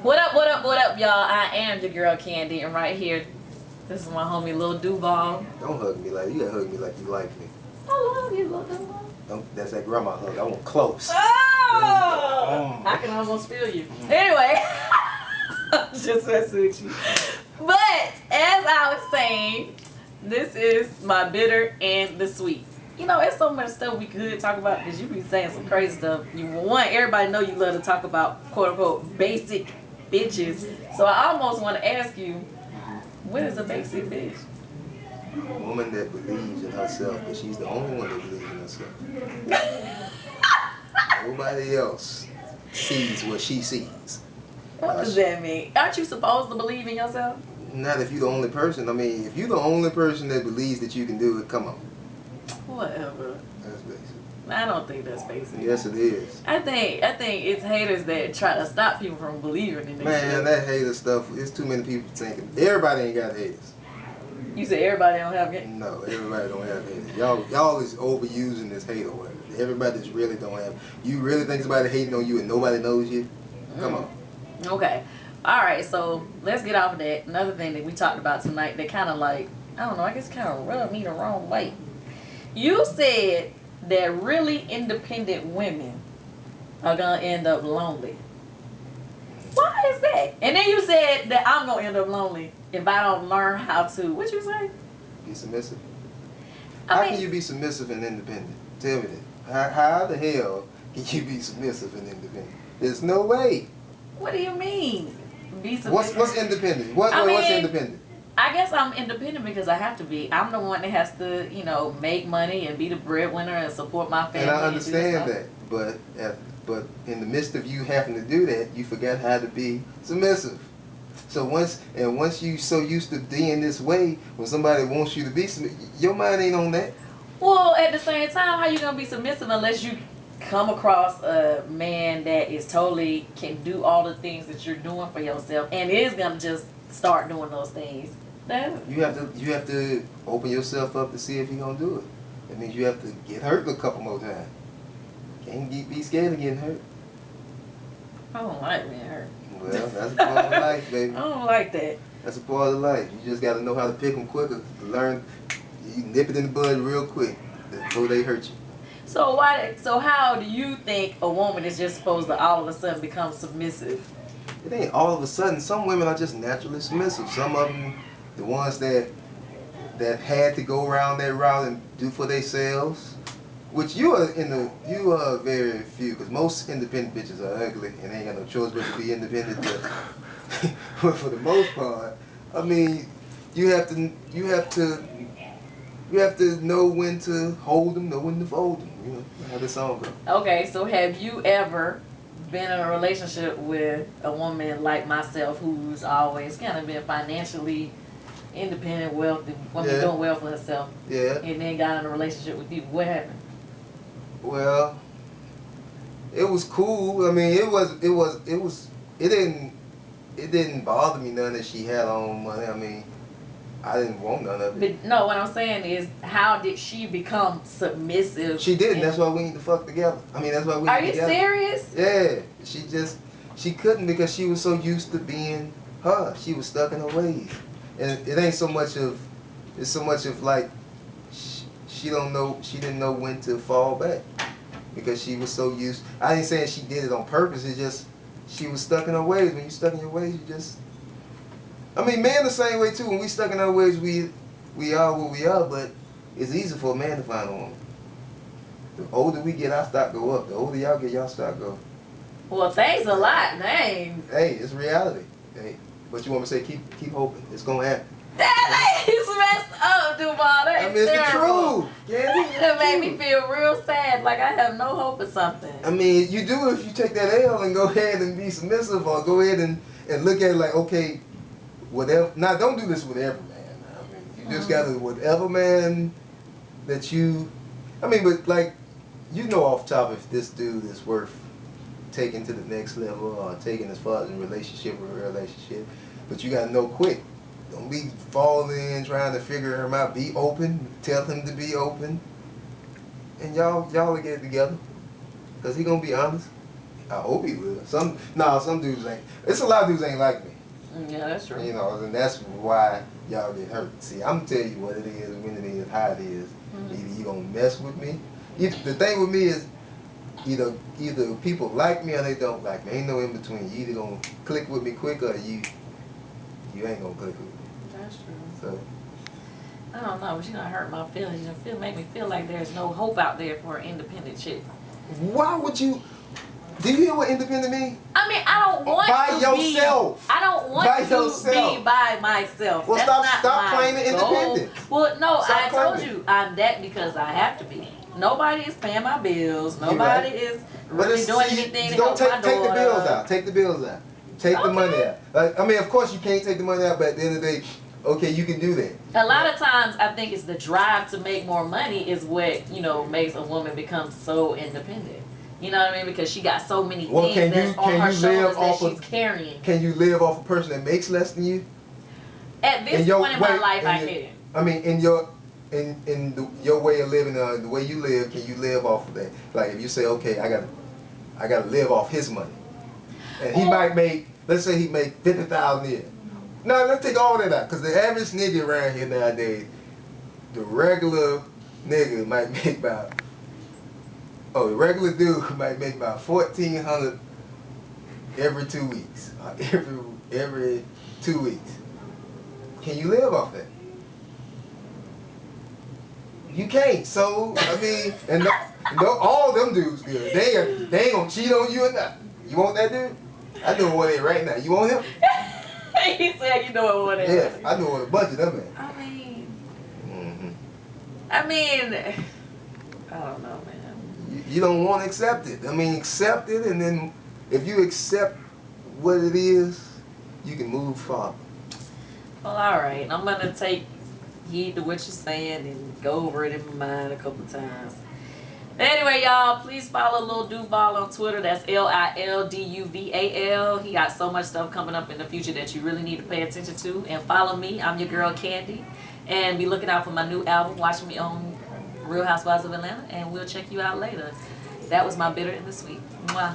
What up, what up, what up, y'all? I am your girl Candy, and right here, this is my homie Lil Duval. Don't hug me like you gotta hug me like you like me. I love you, Lil Duval. That's that grandma hug. I want close. Oh! I can almost feel you. Anyway, I'm just messing with you. But as I was saying, this is my bitter and the sweet. You know, it's so much stuff we could talk about because you be saying some crazy stuff. You want everybody to know you love to talk about quote unquote basic bitches. So I almost want to ask you, what is a basic bitch? A woman that believes in herself, but she's the only one that believes in herself. Nobody else sees what she sees. What does that mean? Aren't you supposed to believe in yourself? Not if you're the only person. I mean, if you're the only person that believes that you can do it, come on. Whatever. That's basic. I don't think that's basic. Yes, it is. I think it's haters that try to stop people from believing in this Man, shit. that hater stuff, it's too many people thinking. Everybody ain't got haters. You said everybody don't have it? No, everybody don't have haters. Y'all is overusing this hater word. Everybody just really don't have. You really think somebody hating on you and nobody knows you? Come on. Okay. Alright, so let's get off of that. Another thing that we talked about tonight that kind of like, I don't know, I guess kind of rubbed me the wrong way. You said that really independent women are going to end up lonely. Why is that? And then you said that I'm going to end up lonely if I don't learn how to, what you say? Be submissive. I How mean, can you be submissive and independent? Tell me that. How the hell can you be submissive and independent? There's no way. what do you mean? Be submissive? What's independent? What's independent? I guess I'm independent because I have to be. I'm the one that has to, you know, make money and be the breadwinner and support my family. And I understand and do that, but in the midst of you having to do that, you forgot how to be submissive. So once you so used to being this way, when somebody wants you to be submissive, your mind ain't on that. Well, at the same time, how you gonna be submissive unless you come across a man that is totally can do all the things that you're doing for yourself and is gonna just start doing those things? You have to open yourself up to see if you're gonna do it. That means you have to get hurt a couple more times. Can't be scared of getting hurt. I don't like being hurt. Well, that's a part of life, baby. I don't like that. That's a part of life. You just got to know how to pick them quicker. Learn, you nip it in the bud real quick before they hurt you. So how do you think a woman is just supposed to all of a sudden become submissive? It ain't all of a sudden. Some women are just naturally submissive. Some of them, the ones that had to go around that route and do for themselves, which you are very few, because most independent bitches are ugly and ain't got no choice but to be independent. But for the most part, I mean, you have to know when to hold them, know when to fold them. You know how the song goes. Okay, so have you ever been in a relationship with a woman like myself who's always kind of been financially independent, wealthy, doing well for herself? Yeah. And then got in a relationship with you? What happened? Well, it was cool. I mean, it didn't bother me none that she had her own money. I mean, I didn't want none of it. But no, what I'm saying is, how did she become submissive? She didn't. That's why we need to fuck together. I mean, that's why we need to together. Are you serious? Yeah. She couldn't because she was so used to being her. She was stuck in her ways. And it ain't so much of, it's so much of like, she didn't know when to fall back. Because she was so used, I ain't saying she did it on purpose, it's just, she was stuck in her ways. When you stuck in your ways, you just, I mean, men the same way too. When we stuck in our ways, we are what we are, but it's easy for a man to find a woman. The older we get, our stock go up. The older y'all get, y'all stock go. Well, thanks a lot, dang. Hey, it's reality. Hey, but you want me to say, keep hoping. It's gonna happen. That is messed up, Duval. That is terrible. It's the truth. Yeah, That made me feel real sad, like I have no hope or something. I mean, you do if you take that L and go ahead and be submissive, or go ahead and look at it like, okay, whatever. Now, don't do this with every man. I mean, you just gotta, whatever man that you, I mean, but like, you know off top if this dude is worth taking to the next level or taking as far as a relationship or a relationship, but you gotta know quick. Don't be falling in trying to figure him out. Be open. Tell him to be open. And y'all will get it together. Because he going to be honest. I hope he will. Some dudes ain't. It's a lot of dudes ain't like me. Yeah, that's true. You know, and that's why y'all get hurt. See, I'm gonna tell you what it is, when it is, how it is. Either you gonna mess with me. The thing with me is either people like me or they don't like me. Ain't no in between. You either gonna click with me quick or you ain't gonna click with me. That's true. So I don't know, but you gonna hurt my feelings. You make me feel like there's no hope out there for an independent chick. why would you? Do you hear what independent means? I mean, I don't want by to yourself. be. I don't want by to yourself. be by myself. Well, That's stop my claiming goal. independence. Well, no, Stop I told claiming. you I'm that because I have to be. Nobody is paying my bills. Nobody is really doing anything to help my daughter. Take the bills out. Take the bills out. Take the money out. Like, I mean, of course you can't take the money out, but at the end of the day, okay, you can do that. A lot of times, I think it's the drive to make more money is what, you know, makes a woman become so independent. You know what I mean? Because she got so many things that's on her shoulders that she's carrying. Can you live off a person that makes less than you? At this point in my life, I can. I mean, in your way of living, the way you live, can you live off of that? Like if you say, okay, I gotta live off his money, and he might make, let's say he make 50,000 a year. No, let's take all that out, because the average nigga around here nowadays, the regular nigga might make about, the regular dude might make about $1,400 every 2 weeks. Every 2 weeks. Can you live off that? You can't. So I mean, and no, all them dudes good. They ain't gonna cheat on you or not. You want that dude? I know one ain't right now. You want him? He said, you know what? Yeah, I know what a bunch of them is. I mean, I don't know, man. You don't want to accept it. I mean, accept it, and then if you accept what it is, you can move forward. Well, all right. I'm gonna take heed to what you're saying and go over it in my mind a couple times. Anyway, y'all, please follow Lil Duval on Twitter. That's LILDUVAL. He got so much stuff coming up in the future that you really need to pay attention to. And follow me. I'm your girl Candy. And be looking out for my new album. Watch me on Real Housewives of Atlanta. And we'll check you out later. That was my Bitter and the Sweet. Mwah.